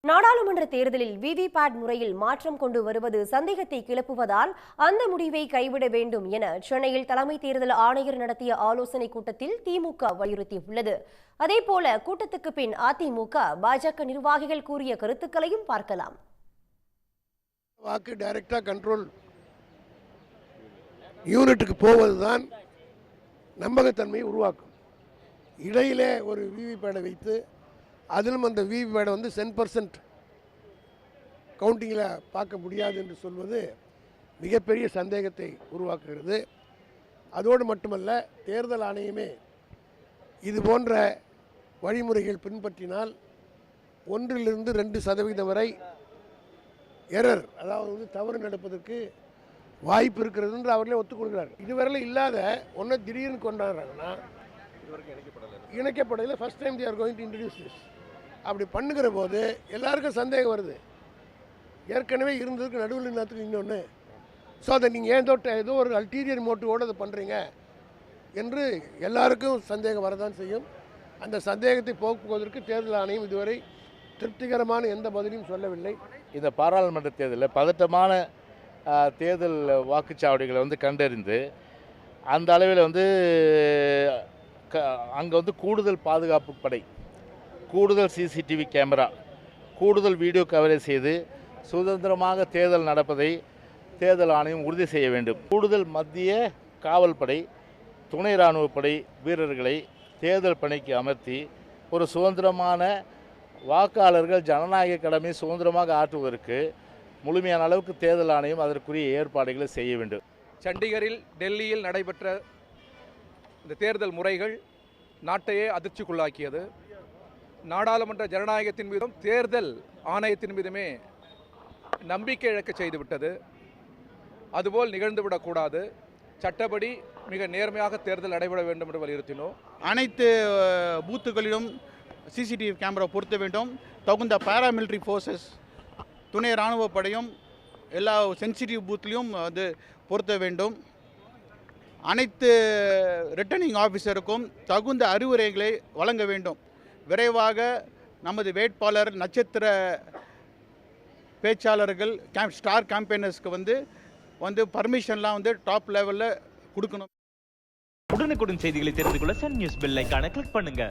நாடாளுமன்ற தேர்தலில் விவிபேட் முறையில் மாற்றம் கொண்டு வருவது சந்தேகத்தை கிளப்புவதால் அந்த முடிவை கைவிட வேண்டும் என சென்னையில் தலைமை தேர்தல் ஆணையர் நடத்திய ஆலோசனைக் கூட்டத்தில் திமுக வலியுறுத்தியுள்ளது. அதேபோல கூட்டத்துக்கு பின் அதிமுக, பாஜக நிர்வாகிகள் கூறிய கருத்துக்களையும் பார்க்கலாம். வாக்கு டைரக்டா கண்ட்ரோல் யூனிட்டுக்கு போவதுதான் நம்பகத்தன்மையை உருவாக்கும். இடையிலே ஒரு விவிபேடை வைத்து அதிலும் அந்த விவிபேடை 10% கவுண்டிங்கில் பார்க்க முடியாது என்று சொல்வது மிகப்பெரிய சந்தேகத்தை உருவாக்குகிறது. அதோடு மட்டுமல்ல, தேர்தல் ஆணையமே இது போன்ற வழிமுறைகள் பின்பற்றினால் 1-2% வரை எரர், அதாவது தவறு நடப்பதற்கு வாய்ப்பு இருக்கிறது என்று அவர்களே ஒத்துக்கொள்கிறார்கள். இதுவரையில் இல்லாத ஒன்று திடீர்னு கொண்டாடுறாங்கன்னா இணைக்கப்படவில்லை. First time they are going to introduce this. அப்படி பண்ணுகிற போது எல்லாருக்கும் சந்தேகம் வருது. ஏற்கனவே இருந்ததுக்கு நடுவில் இன்னத்துக்கு இன்னொன்று. ஸோ அதை நீங்கள் ஏதோ ஒரு அல்டீரியர் மோட்டிவோடு அதை பண்ணுறீங்க என்று எல்லாருக்கும் சந்தேகம் வரதான் செய்யும். அந்த சந்தேகத்தை போக்குவதற்கு தேர்தல் ஆணையம் இதுவரை திருப்திகரமான எந்த பதிலையும் சொல்லவில்லை. இந்த பாராளுமன்ற தேர்தலில் பதட்டமான தேர்தல் வாக்குச்சாவடிகளை கண்டறிந்து அந்த அளவில் அங்கே கூடுதல் பாதுகாப்பு படை, கூடுதல் சிசிடிவி கேமரா, கூடுதல் வீடியோ கவரேஜ் செய்து சுதந்திரமாக தேர்தல் நடப்பதை தேர்தல் ஆணையம் உறுதி செய்ய வேண்டும். கூடுதல் மத்திய காவல் படை, துணை இராணுவ படை வீரர்களை தேர்தல் பணிக்கு அமர்த்தி ஒரு சுதந்திரமான வாக்காளர்கள் ஜனநாயக கடமை சுதந்திரமாக ஆற்றுவதற்கு முழுமையான அளவுக்கு தேர்தல் ஆணையம் அதற்குரிய ஏற்பாடுகளை செய்ய வேண்டும். சண்டிகரில், டெல்லியில் நடைபெற்ற இந்த தேர்தல் முறைகள் நாட்டையே அதிர்ச்சிக்குள்ளாக்கியது. நாடாளுமன்ற ஜனநாயகத்தின் மீதும் தேர்தல் ஆணையத்தின் மீதுமே நம்பிக்கை இழக்க செய்துவிட்டது. அதுபோல் நிகழ்ந்துவிடக்கூடாது. சட்டப்படி மிக நேர்மையாக தேர்தல் நடைபெற வேண்டும் என்று வலியுறுத்தினோம். அனைத்து பூத்துகளிலும் சிசிடிவி கேமரா பொருத்த வேண்டும். தகுந்த பாராமிலிட்ரி ஃபோர்ஸஸ், துணை இராணுவ படையும் எல்லா சென்சிட்டிவ் பூத்லேயும் பொருத்த வேண்டும். அனைத்து ரிட்டர்னிங் ஆஃபீஸருக்கும் தகுந்த அறிவுரைகளை வழங்க வேண்டும். விரைவாக நமது வேட்பாளர், நட்சத்திர பேச்சாளர்கள், ஸ்டார் கேம்பெயினர்ஸ்க்கு பர்மிஷன்லாம் டாப் லெவலில் கொடுக்கணும். உடனுக்குடன் செய்திகளை தெரிந்து கொள்ள சன் நியூஸ் பெல் ஐகானை கிளிக் பண்ணுங்க.